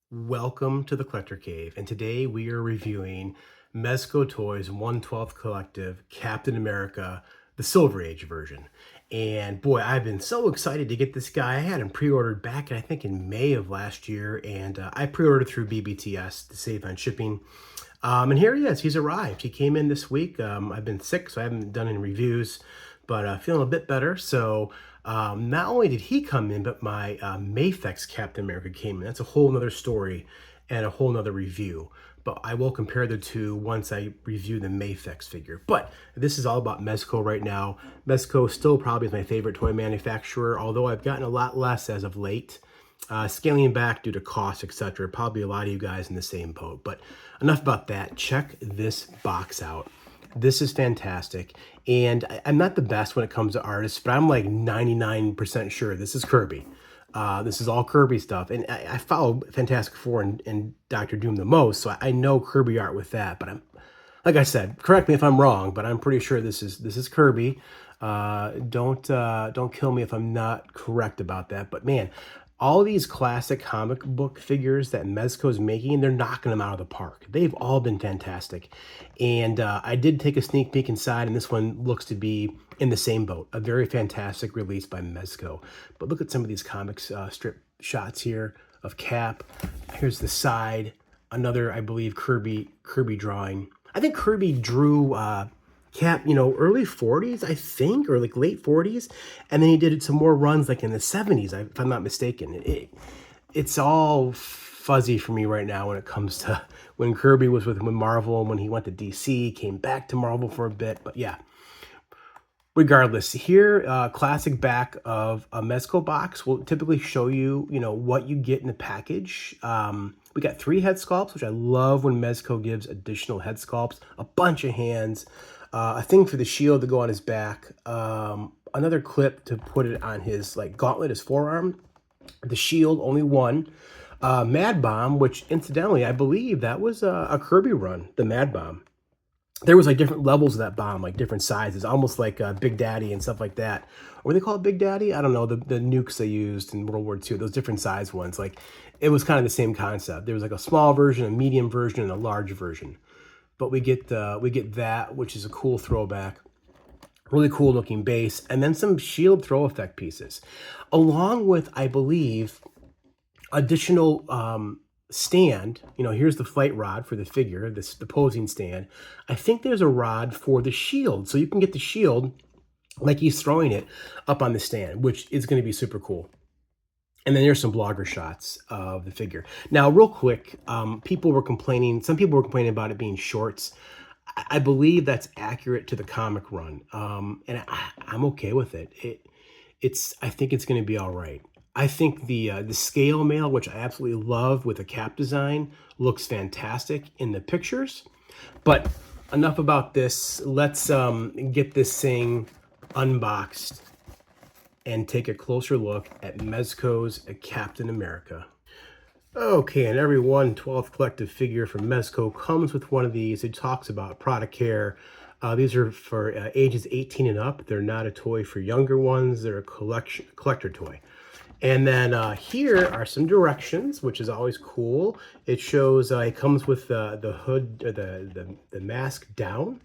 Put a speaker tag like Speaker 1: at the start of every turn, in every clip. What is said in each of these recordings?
Speaker 1: Welcome to the Collector Cave, and today we are reviewing Mezco Toys 1/12 Collective Captain America, the Silver Age version. And boy, I've been so excited to get this guy. I had him pre-ordered back, I think, in May of last year, and I pre-ordered through BBTS to save on shipping. And here he is. He's arrived. He came in this week. I've been sick, so I haven't done any reviews, but feeling a bit better. So not only did he come in, but my Mafex Captain America came in. That's a whole nother story and a whole nother review. But I will compare the two once I review the Mafex figure. But this is all about Mezco right now. Mezco still probably is my favorite toy manufacturer, although I've gotten a lot less as of late. Scaling back due to cost, etc. Probably a lot of you guys in the same boat. But enough about that. Check this box out. This is fantastic. And I'm not the best when it comes to artists, but I'm like 99% sure this is Kirby. This is all Kirby stuff. And I follow Fantastic Four and Doctor Doom the most, so I know Kirby art with that. But like I said, correct me if I'm wrong, but I'm pretty sure this is Kirby. Don't kill me if I'm not correct about that. But man, all these classic comic book figures that Mezco is making, they're knocking them out of the park. They've all been fantastic. And I did take a sneak peek inside, and this one looks to be in the same boat. A very fantastic release by Mezco. But look at some of these comics strip shots here of Cap. Here's the side. Another, I believe, Kirby drawing. I think Kirby drew Cap, early 40s, I think, or like late 40s. And then he did some more runs like in the 70s, if I'm not mistaken. It's all fuzzy for me right now when it comes to when Kirby was with Marvel and when he went to DC, came back to Marvel for a bit. But yeah, regardless, here, classic back of a Mezco box will typically show you, what you get in the package. We got 3 head sculpts, which I love when Mezco gives additional head sculpts, a bunch of hands, a thing for the shield to go on his back, another clip to put it on his gauntlet, his forearm, the shield, only one, Mad Bomb, which incidentally, I believe that was a Kirby run, the Mad Bomb. There was different levels of that bomb, different sizes, almost like Big Daddy and stuff like that. Or they call it Big Daddy? I don't know, the nukes they used in World War II, those different size ones. It was kind of the same concept. There was a small version, a medium version, and a large version. But we get that, which is a cool throwback. Really cool looking base. And then some shield throw effect pieces. Along with, I believe, additional stand. Here's the flight rod for the figure, the posing stand. I think there's a rod for the shield, so you can get the shield like he's throwing it up on the stand, which is going to be super cool. And then there's some blogger shots of the figure. Now, real quick, some people were complaining about it being shorts. I believe that's accurate to the comic run, and I'm okay with it. I think it's going to be all right. I think the scale mail, which I absolutely love with a Cap design, looks fantastic in the pictures. But enough about this. Let's get this thing unboxed and take a closer look at Mezco's Captain America. Okay, and every 1/12 collective figure from Mezco comes with one of these. It talks about product care. These are for ages 18 and up. They're not a toy for younger ones. They're a collector toy. And then here are some directions, which is always cool. It shows it comes with the hood, or the mask down,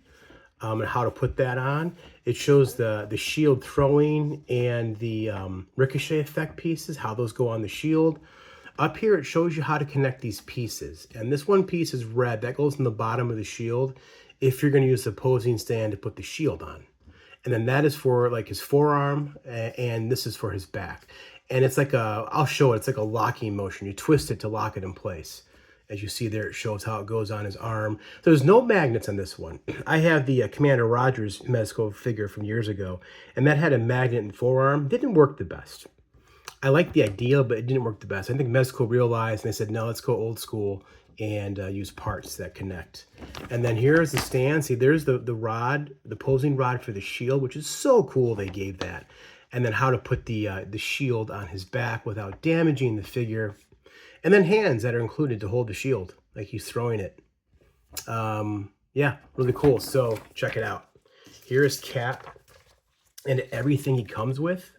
Speaker 1: and how to put that on. It shows the shield throwing and the ricochet effect pieces, how those go on the shield. Up here, it shows you how to connect these pieces. And this one piece is red. That goes in the bottom of the shield if you're going to use the posing stand to put the shield on. And then that is for his forearm, and this is for his back. And it's I'll show it, it's like a locking motion. You twist it to lock it in place. As you see there, it shows how it goes on his arm. There's no magnets on this one. I have the Commander Rogers Mezco figure from years ago, and that had a magnet and forearm. Didn't work the best. I like the idea, but it didn't work the best. I think Mezco realized, and they said, no, let's go old school and use parts that connect. And then here's the stand. See, there's the rod, the posing rod for the shield, which is so cool they gave that. And then how to put the shield on his back without damaging the figure. And then hands that are included to hold the shield, like he's throwing it. Yeah, really cool. So check it out. Here's Cap and everything he comes with.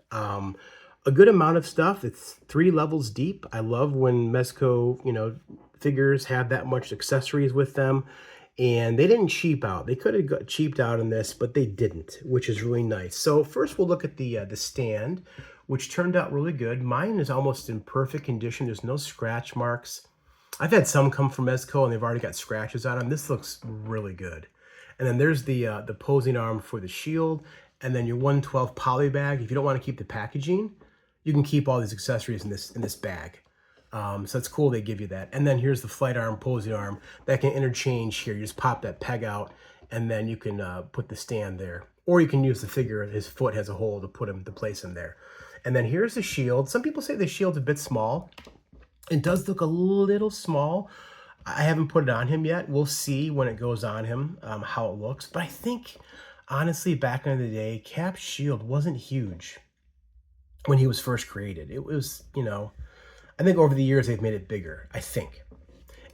Speaker 1: a good amount of stuff. It's 3 levels deep. I love when Mezco, figures have that much accessories with them, and they didn't cheap out. They could have got cheaped out on this, but they didn't, which is really nice. So first we'll look at the stand, which turned out really good. Mine is almost in perfect condition. There's no scratch marks. I've had some come from Mezco and they've already got scratches on them. This looks really good. And then there's the posing arm for the shield, and then your 112 poly bag. If you don't want to keep the packaging, you can keep all these accessories in this bag. So it's cool they give you that. And then here's the flight arm, posing arm that can interchange here. You just pop that peg out, and then you can put the stand there. Or you can use the figure, his foot has a hole to put him to place him there. And then here's the shield. Some people say the shield's a bit small. It does look a little small. I haven't put it on him yet. We'll see when it goes on him how it looks. But I think, honestly, back in the day, Cap's shield wasn't huge when he was first created. It was, I think over the years they've made it bigger, I think.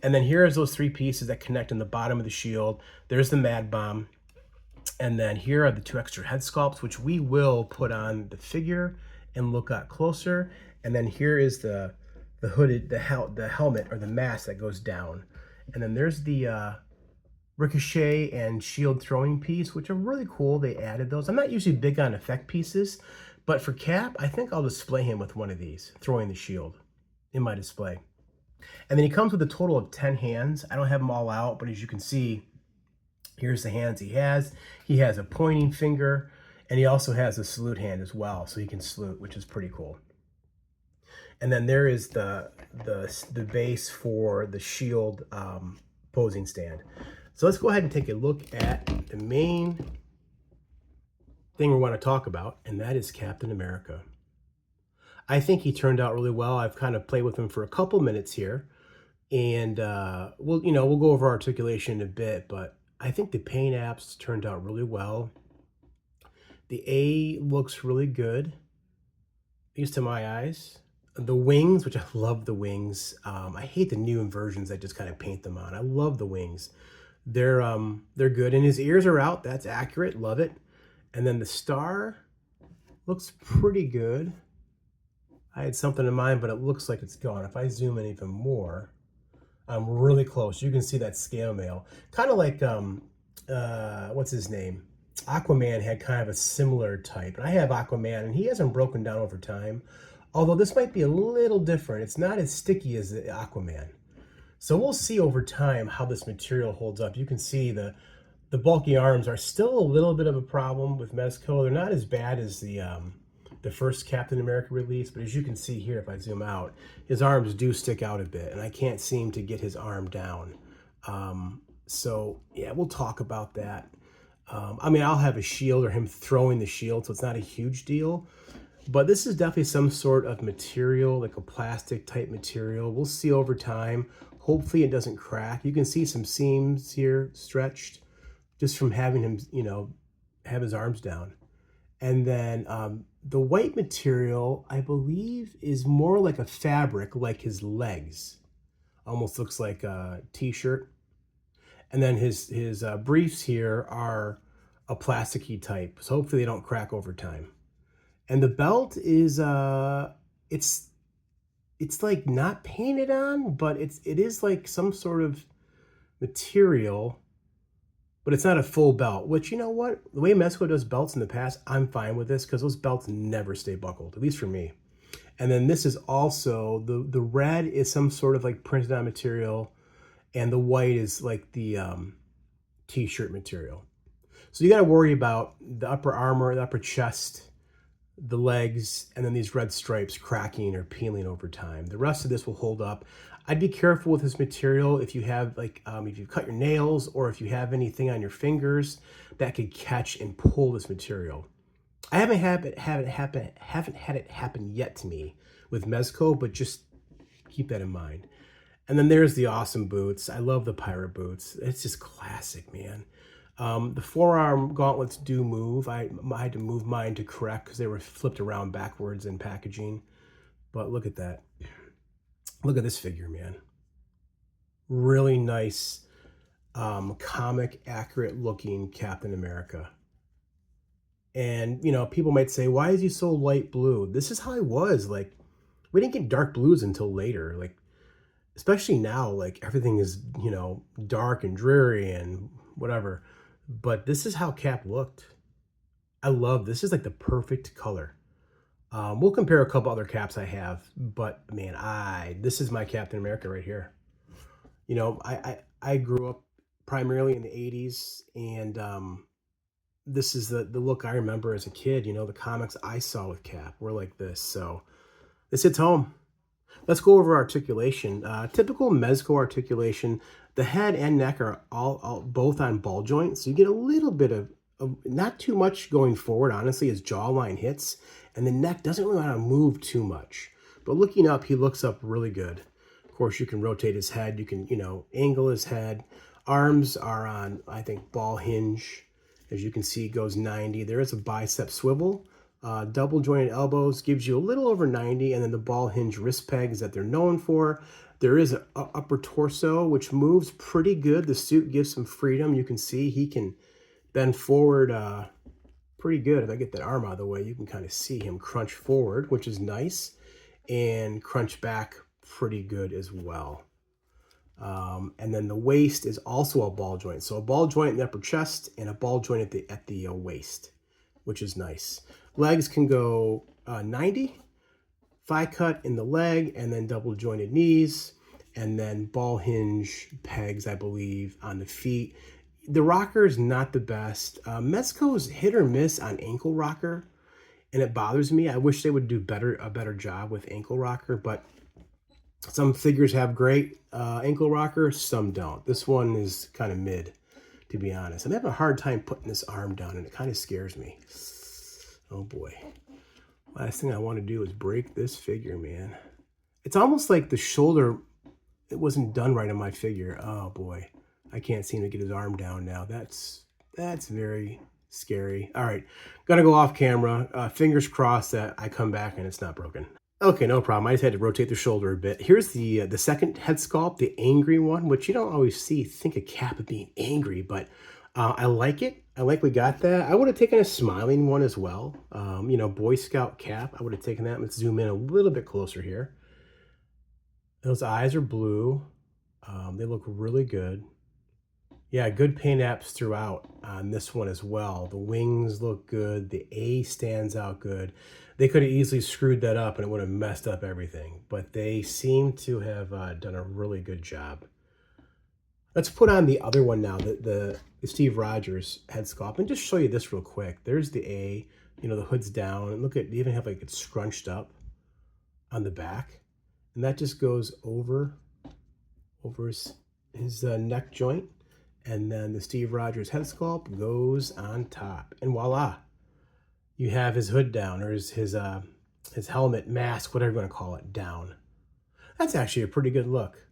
Speaker 1: And then here's those 3 pieces that connect in the bottom of the shield. There's the Mad Bomb. And then here are the 2 extra head sculpts, which we will put on the figure and look at closer. And then here is the hooded, the helmet or the mask that goes down. And then there's the ricochet and shield throwing piece, which are really cool. They added those. I'm not usually big on effect pieces, but for Cap, I think I'll display him with one of these, throwing the shield in my display. And then he comes with a total of 10 hands. I don't have them all out, but as you can see, here's the hands he has. He has a pointing finger, and he also has a salute hand as well, so he can salute, which is pretty cool. And then there is the base for the shield posing stand. So let's go ahead and take a look at the main thing we want to talk about, and that is Captain America. I think he turned out really well. I've kind of played with him for a couple minutes here, and we'll go over articulation in a bit, but I think the paint apps turned out really well. The A looks really good, at least to my eyes. The wings, which I love the wings. I hate the new inversions that just kind of paint them on. I love the wings. They're good. And his ears are out. That's accurate. Love it. And then the star looks pretty good. I had something in mind, but it looks like it's gone. If I zoom in even more, I'm really close. You can see that scale mail. Kind of like, what's his name? Aquaman had kind of a similar type. And I have Aquaman, and he hasn't broken down over time. Although this might be a little different. It's not as sticky as the Aquaman. So we'll see over time how this material holds up. You can see the bulky arms are still a little bit of a problem with Mezco. They're not as bad as the first Captain America release, but as you can see here, if I zoom out, his arms do stick out a bit, and I can't seem to get his arm down. So yeah, we'll talk about that. I mean, I'll have a shield or him throwing the shield, so it's not a huge deal. But this is definitely some sort of material, like a plastic type material. We'll see over time. Hopefully it doesn't crack. You can see some seams here stretched just from having him, have his arms down. And then the white material, I believe, is more like a fabric, like his legs. Almost looks like a t-shirt. And then his briefs here are a plasticky type. So hopefully they don't crack over time. And the belt is it's like not painted on, but it is like some sort of material, but it's not a full belt, which, you know what? The way Mezco does belts in the past, I'm fine with this because those belts never stay buckled, at least for me. And then this is also, the red is some sort of like printed on material, and the white is like the t-shirt material. So you got to worry about the upper armor, the upper chest, the legs, and then these red stripes cracking or peeling over time. The rest of this will hold up. I'd be careful with this material if you have like, if you cut your nails or if you have anything on your fingers that could catch and pull this material. I haven't had it happen yet to me with Mezco, but just keep that in mind. And then there's the awesome boots. I love the pirate boots. It's just classic, man. The forearm gauntlets do move. I had to move mine to correct because they were flipped around backwards in packaging. But look at that. Look at this figure, man. Really nice, comic accurate looking Captain America. And, you know, people might say, why is he so light blue? This is how he was. Like, we didn't get dark blues until later. Like, especially now, like everything is, you know, dark and dreary and whatever. But this is how Cap looked. I love this. Is like the perfect color. We'll compare a couple other caps I have, but man, this is my Captain America right here. You know, I grew up primarily in the 80s, and this is the look I remember as a kid. You know, the comics I saw with Cap were like this. So this hits home. Let's go over articulation. Typical Mezco articulation, the head and neck are all both on ball joints. So you get a little bit of not too much going forward, honestly, as jawline hits. And the neck doesn't really want to move too much. But looking up, he looks up really good. Of course, you can rotate his head. You can, you know, angle his head. Arms are on, I think, ball hinge. As you can see, it goes 90. There is a bicep swivel. Double jointed elbows gives you a little over 90, and then the ball hinge wrist pegs that they're known for. There is an upper torso, which moves pretty good. The suit gives some freedom. You can see he can bend forward pretty good. If I get that arm out of the way, you can kind of see him crunch forward, which is nice, and crunch back pretty good as well. And then the waist is also a ball joint. So a ball joint in the upper chest and a ball joint at the waist, which is nice. Legs can go 90, thigh cut in the leg, and then double jointed knees, and then ball hinge pegs, I believe, on the feet. The rocker is not the best. Mezco's hit or miss on ankle rocker, and it bothers me. I wish they would do a better job with ankle rocker, but some figures have great ankle rocker, some don't. This one is kind of mid, to be honest. I'm having a hard time putting this arm down, and it kind of scares me. Oh boy. Last thing I want to do is break this figure, man. It's almost like the shoulder, it wasn't done right on my figure. Oh boy. I can't seem to get his arm down now. That's very scary. All right. Gotta go off camera. Fingers crossed that I come back and it's not broken. Okay, no problem. I just had to rotate the shoulder a bit. Here's the second head sculpt, the angry one, which you don't always think of Cap of being angry, but I like it. I like we got that. I would have taken a smiling one as well. You know, Boy Scout Cap. I would have taken that. Let's zoom in a little bit closer here. Those eyes are blue. They look really good. Yeah, good paint apps throughout on this one as well. The wings look good. The A stands out good. They could have easily screwed that up and it would have messed up everything, but they seem to have done a really good job. Let's put on the other one now, the Steve Rogers head sculpt, and just show you this real quick. There's the A, you know, the hood's down, and look at, they even have like it scrunched up on the back, and that just goes over his neck joint, and then the Steve Rogers head sculpt goes on top, and voila, you have his hood down, or his helmet, mask, whatever you want to call it, down. That's actually a pretty good look.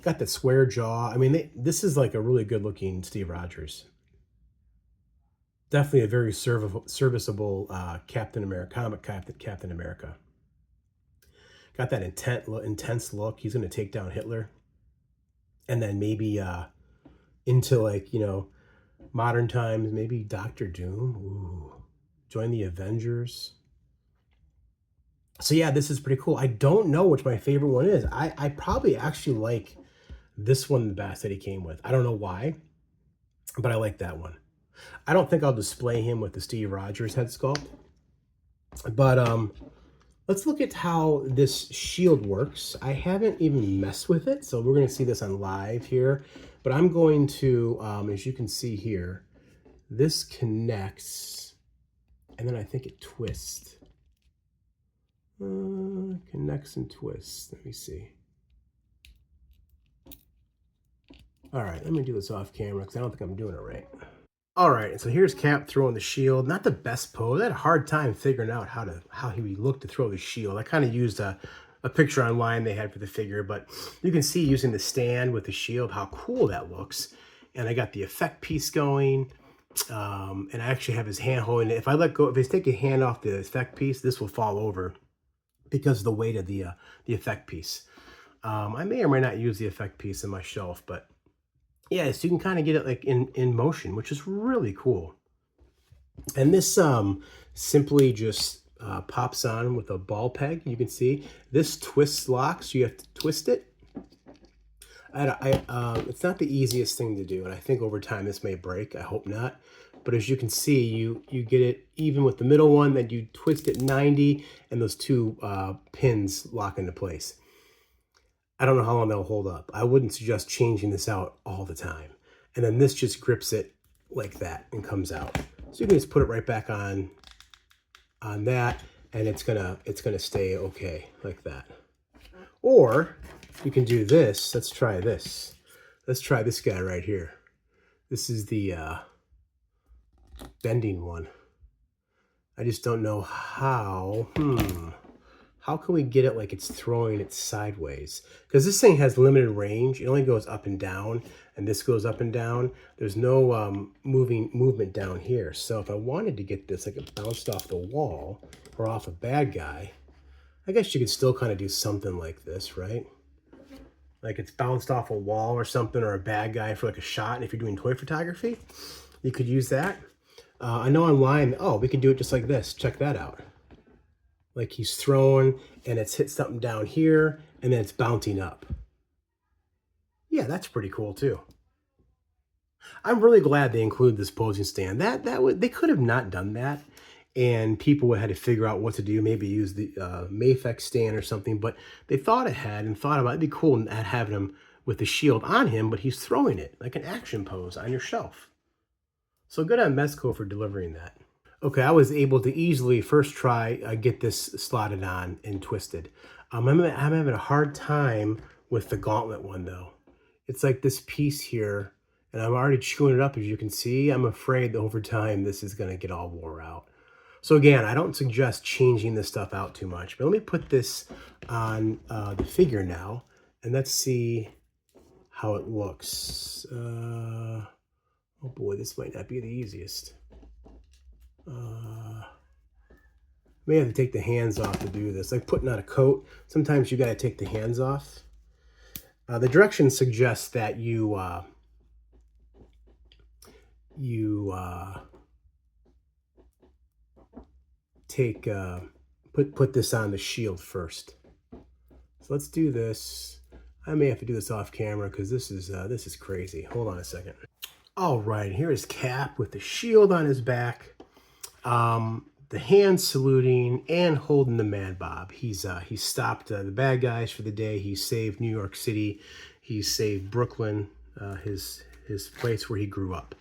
Speaker 1: Got that square jaw. I mean, this is like a really good looking Steve Rogers. Definitely a very serviceable Captain America, comic Captain America. Got that intense look. He's going to take down Hitler. And then maybe into, like, you know, modern times, maybe Dr. Doom. Ooh. Join the Avengers. So yeah, this is pretty cool. I don't know which my favorite one is. I probably actually like this one the best that he came with. I don't know why, but I like that one. I don't think I'll display him with the Steve Rogers head sculpt. But let's look at how this shield works. I haven't even messed with it, so we're going to see this on live here. But I'm going to, as you can see here, this connects, and then I think it twists. Connects and twists. Let me see. All right, let me do this off camera because I don't think I'm doing it right. All right, so here's Cap throwing the shield. Not the best pose. I had a hard time figuring out how he would look to throw the shield. I kind of used a picture online they had for the figure, but you can see using the stand with the shield how cool that looks. And I got the effect piece going. And I actually have his hand holding it. If I let go, if I take a hand off the effect piece, this will fall over because of the weight of the effect piece. I may or may not use the effect piece in my shelf, but yeah, so you can kind of get it like in motion, which is really cool. And this simply just pops on with a ball peg. You can see this twists locks. You have to twist it. It's not the easiest thing to do, and I think over time this may break. I hope not. But as you can see, you get it even with the middle one, then you twist it 90, and those two pins lock into place. I don't know how long they'll hold up. I wouldn't suggest changing this out all the time. And then this just grips it like that and comes out. So you can just put it right back on that, and it's gonna stay okay like that. Or you can do this. Let's try this. Let's try this guy right here. This is the bending one. I just don't know how. How can we get it like it's throwing it sideways? Because this thing has limited range. It only goes up and down, and this goes up and down. There's no movement down here. So if I wanted to get this like it bounced off the wall or off a bad guy, I guess you could still kind of do something like this, right? Like it's bounced off a wall or something, or a bad guy for like a shot. And if you're doing toy photography, you could use that. I know online, oh, we could do it just like this. Check that out. Like he's throwing and it's hit something down here and then it's bouncing up. Yeah, that's pretty cool too. I'm really glad they included this posing stand. They could have not done that, and people would have had to figure out what to do. Maybe use the Mafex stand or something. But they thought ahead and thought about it'd be cool not having him with the shield on him, but he's throwing it like an action pose on your shelf. So good on Mezco for delivering that. Okay, I was able to easily first try get this slotted on and twisted. I'm having a hard time with the gauntlet one though. It's like this piece here, and I'm already chewing it up as you can see. I'm afraid that over time this is going to get all wore out. So again, I don't suggest changing this stuff out too much, but let me put this on the figure now, and let's see how it looks. Oh boy, this might not be the easiest. May have to take the hands off to do this, like putting on a coat. Sometimes you got to take the hands off. The directions suggest that you take put this on the shield first. So let's do this. I may have to do this off camera because this is crazy. Hold on a second. All right, here is Cap with the shield on his back. The hands saluting and holding the Mad Bob. He's stopped the bad guys for the day. He saved New York City. He saved Brooklyn, his place where he grew up.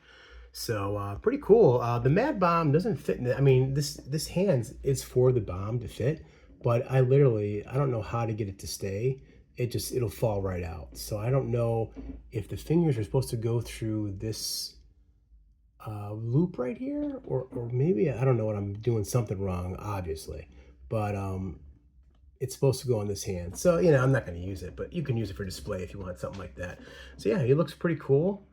Speaker 1: So pretty cool. The Mad Bomb doesn't fit in I mean, this hands is for the bomb to fit, but I don't know how to get it to stay. It'll fall right out. So I don't know if the fingers are supposed to go through this loop right here, or maybe I don't know what I'm doing something wrong, obviously, but it's supposed to go on this hand. So I'm not going to use it, but you can use it for display if you want something like that. So yeah, it looks pretty cool.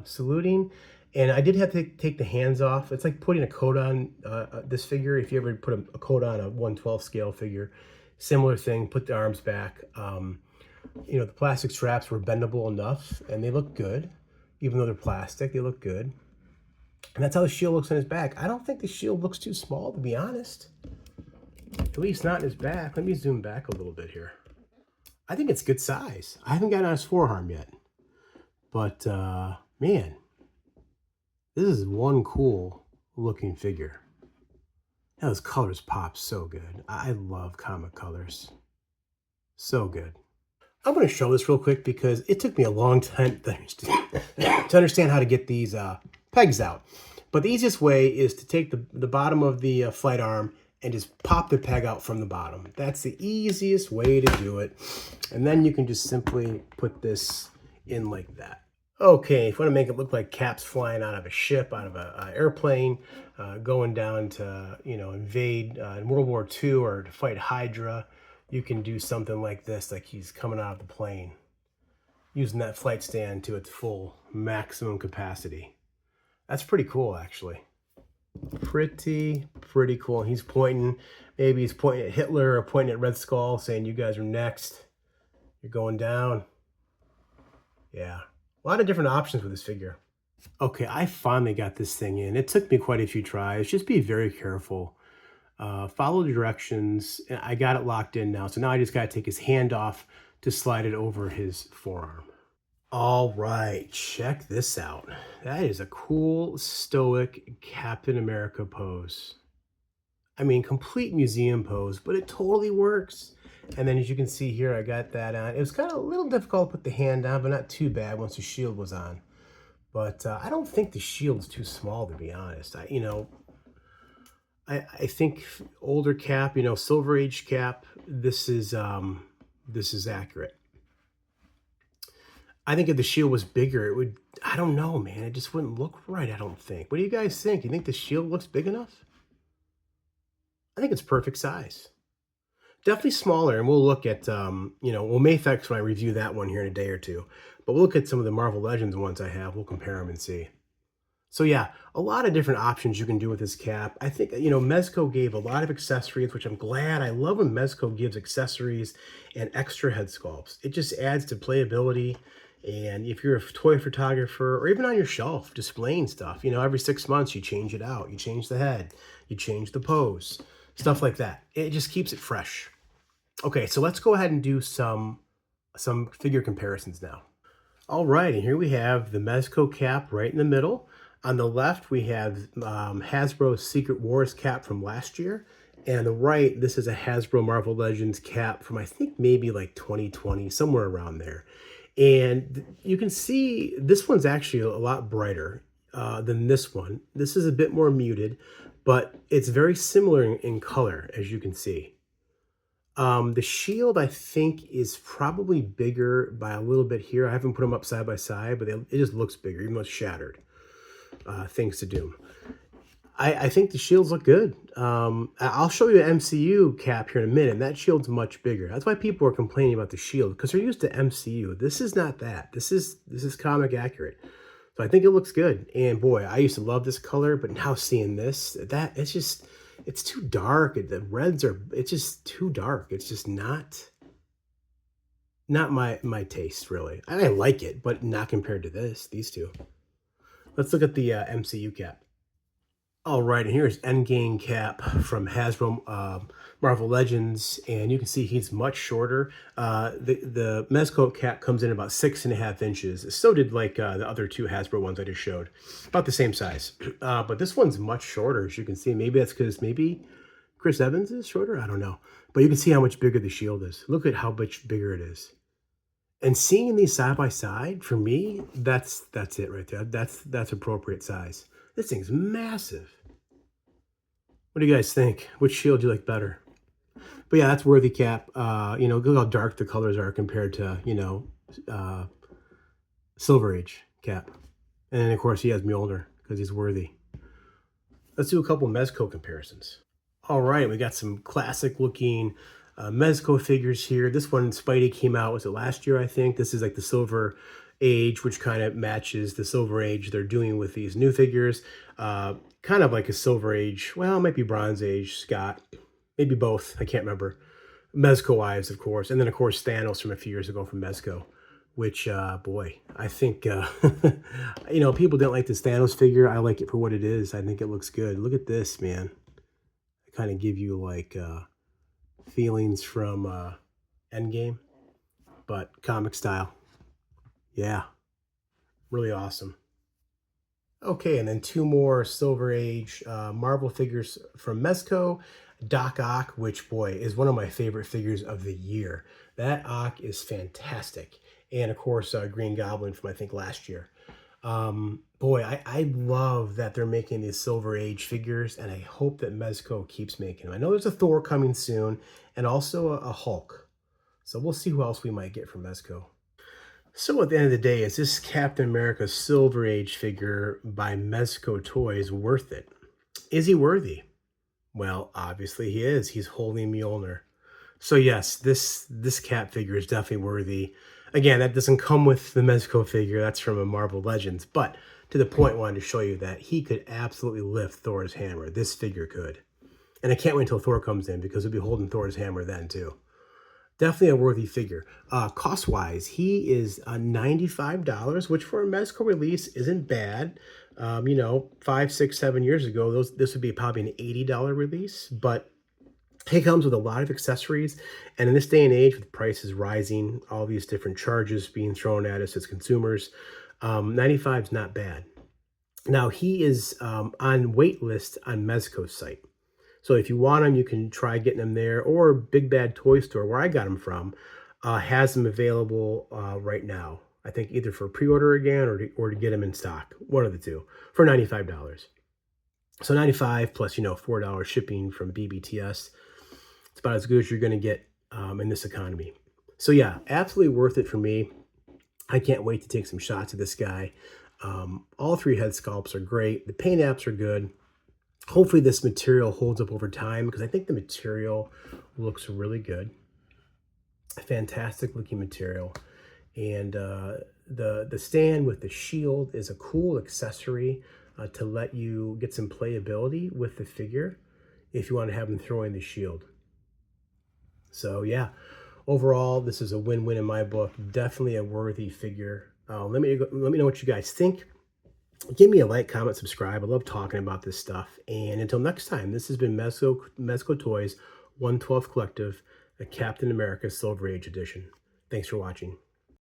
Speaker 1: Saluting, and I did have to take the hands off. It's like putting a coat on this figure. If you ever put a coat on a 1/12 scale figure, similar thing. Put the arms back. The plastic straps were bendable enough, and they look good, even though they're plastic. They look good. And that's how the shield looks on his back. I don't think the shield looks too small, to be honest. At least not in his back. Let me zoom back a little bit here. I think it's good size. I haven't gotten on his forearm yet. But, man, this is one cool looking figure. Those colors pop so good. I love comic colors. So good. I'm going to show this real quick because it took me a long time to understand how to get these pegs out. But the easiest way is to take the bottom of the flight arm and just pop the peg out from the bottom. That's the easiest way to do it. And then you can just simply put this in like that. Okay, if you want to make it look like Cap's flying out of a ship, out of an airplane, going down to, invade in World War II or to fight Hydra, you can do something like this, like he's coming out of the plane, using that flight stand to its full maximum capacity. That's pretty cool, actually. Pretty cool. He's pointing, maybe he's pointing at Hitler or pointing at Red Skull, saying, you guys are next. You're going down. Yeah. A lot of different options with this figure. Okay, I finally got this thing in. It took me quite a few tries. Just be very careful. Follow the directions. And I got it locked in now. So now I just got to take his hand off to slide it over his forearm. All right, check this out. That is a cool, stoic Captain America pose. I mean, complete museum pose, but it totally works. And then as you can see here, I got that on. It was kind of a little difficult to put the hand on, but not too bad once the shield was on. But I don't think the shield's too small, to be honest. I think older Cap, Silver Age Cap, this is accurate. I think if the shield was bigger, it would, I don't know, man. It just wouldn't look right, I don't think. What do you guys think? You think the shield looks big enough? I think it's perfect size. Definitely smaller, and we'll look at, well, Mafex when I review that one here in a day or two. But we'll look at some of the Marvel Legends ones I have. We'll compare them and see. So yeah, a lot of different options you can do with this cap. I think, Mezco gave a lot of accessories, which I'm glad. I love when Mezco gives accessories and extra head sculpts. It just adds to playability. And if you're a toy photographer or even on your shelf displaying stuff, every 6 months you change it out. You change the head, you change the pose, stuff like that. It just keeps it fresh. Okay, so let's go ahead and do some figure comparisons now. All right, and here we have the Mezco cap right in the middle. On the left, we have Hasbro's Secret Wars cap from last year. And on the right, this is a Hasbro Marvel Legends cap from, I think, maybe like 2020, somewhere around there. And you can see this one's actually a lot brighter than this one. This is a bit more muted, but it's very similar in color, as you can see. The shield, I think, is probably bigger by a little bit here. I haven't put them up side by side, but it just looks bigger, even though it's shattered, thanks to Doom. I think the shields look good. I'll show you an MCU cap here in a minute, and that shield's much bigger. That's why people are complaining about the shield, because they're used to MCU. This is not that. This is comic accurate. So I think it looks good. And boy, I used to love this color, but now seeing this, it's too dark. The reds it's just too dark. It's just not my taste, really. I like it, but not compared to these two. Let's look at the MCU cap. All right, and here's Endgame cap from Hasbro Marvel Legends, and you can see he's much shorter. The Mezco cap comes in about 6.5 inches. So did like the other two Hasbro ones I just showed, about the same size. But this one's much shorter, as you can see. Maybe that's because maybe Chris Evans is shorter. I don't know, but you can see how much bigger the shield is. Look at how much bigger it is. And seeing these side by side, for me, that's it right there. That's appropriate size. This thing's massive. What do you guys think? Which shield do you like better? But yeah, that's Worthy cap. Look how dark the colors are compared to, Silver Age cap. And then, of course, he has Mjolnir because he's Worthy. Let's do a couple Mezco comparisons. All right, we got some classic looking Mezco figures here. This one, Spidey came out, was it last year, I think? This is like the Silver Age, which kind of matches the Silver Age they're doing with these new figures. Kind of like a Silver Age, well, it might be Bronze Age, Scott, maybe both, I can't remember. Mezco Eyes, of course, and then, of course, Thanos from a few years ago from Mezco, which, boy, I think, people didn't like this Thanos figure. I like it for what it is. I think it looks good. Look at this, man. I kind of give you, like, feelings from Endgame, but comic style. Yeah, really awesome. Okay, and then two more Silver Age Marvel figures from Mezco. Doc Ock, which, boy, is one of my favorite figures of the year. That Ock is fantastic. And, of course, Green Goblin from, I think, last year. Boy, I love that they're making these Silver Age figures, and I hope that Mezco keeps making them. I know there's a Thor coming soon, and also a Hulk. So we'll see who else we might get from Mezco. So at the end of the day, is this Captain America Silver Age figure by Mezco Toys worth it? Is he worthy? Well, obviously he is. He's holding Mjolnir. So yes, this Cap figure is definitely worthy. Again, that doesn't come with the Mezco figure. That's from a Marvel Legends. But to the point, I wanted to show you that he could absolutely lift Thor's hammer. This figure could. And I can't wait until Thor comes in because he'll be holding Thor's hammer then too. Definitely a worthy figure. Cost-wise, he is $95, which for a Mezco release isn't bad. You know, 5, 6, 7 years ago, this would be probably an $80 release, but he comes with a lot of accessories. And in this day and age, with prices rising, all these different charges being thrown at us as consumers, 95 is not bad. Now, he is on wait list on Mezco's site. So if you want them, you can try getting them there, or Big Bad Toy Store, where I got them from, has them available right now. I think either for pre-order again or to get them in stock, one of the two, for $95. So 95 plus, you know, $4 shipping from BBTS. It's about as good as you're going to get in this economy. So yeah, absolutely worth it for me. I can't wait to take some shots of this guy. All three head sculpts are great. The paint apps are good. Hopefully this material holds up over time, because I think the material looks really good. Fantastic looking material. And the stand with the shield is a cool accessory to let you get some playability with the figure if you want to have them throwing the shield. So yeah, overall, this is a win-win in my book. Definitely a worthy figure. Let me know what you guys think. Give me a like, comment, subscribe. I love talking about this stuff. And until next time, this has been Mezco Toyz 1/12 Collective, a Captain America Silver Age edition. Thanks for watching.